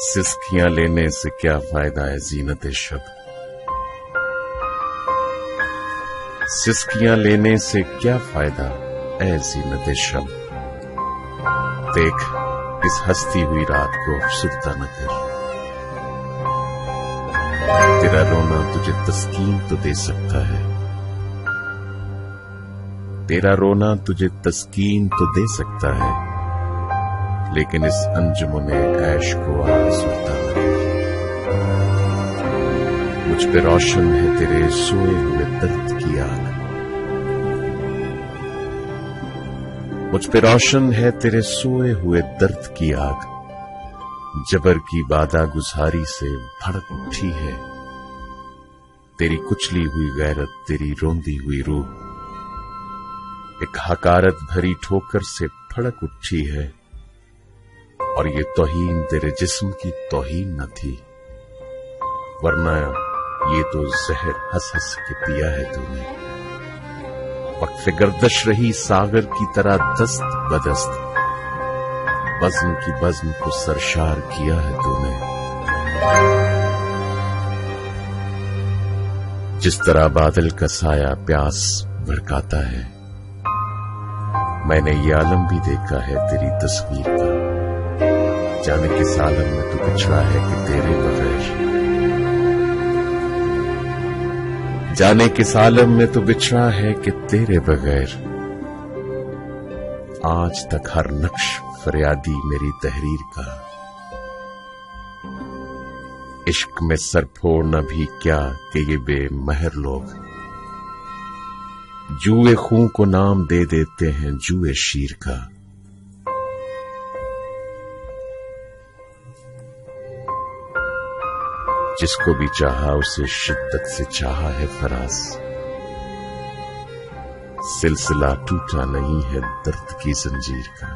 सिस्कियां लेने से क्या फायदा है जीनत शब, सिस्कियां लेने से क्या फायदा है जीनत शब। देख इस हंसती हुई रात को अफसुर्दा न कर, तेरा रोना तुझे तस्कीन तो दे सकता है, तेरा रोना तुझे तस्कीन तो दे सकता है, लेकिन इस अंजुमने ऐश को आसुरता न कर। मुझ पे रोशन है तेरे सोए हुए दर्द की आग, मुझ पे रोशन है तेरे सोए हुए दर्द की आग। जबर की बादा गुजारी से भड़क उठी है तेरी कुचली हुई गैरत, तेरी रोंदी हुई रूह। एक हकारत भरी ठोकर से फड़क उठी है, और ये तौहीन तेरे जिस्म की तौहीन न थी, वरना ये तो जहर हंस हंस के पिया है तूने। वक्फ गर्दश रही सागर की तरह दस्त बदस्त, बज़्म की बज़्म को सरशार किया है तूने। जिस तरह बादल का साया प्यास भड़काता है, मैंने ये आलम भी देखा है तेरी तस्वीर का। जाने किस आलम में तू बिछड़ा है कि तेरे बगैर, जाने किस आलम में तू बिछड़ा है कि तेरे बगैर। आज तक हर नक्श फरियादी मेरी तहरीर का, इश्क में सर फोड़ना भी क्या कि ये बेमहर लोग जुए खूं को नाम दे देते हैं जुए शीर का। जिसको भी चाहा उसे शिद्दत से चाहा है फराज, सिलसिला टूटा नहीं है दर्द की जंजीर का।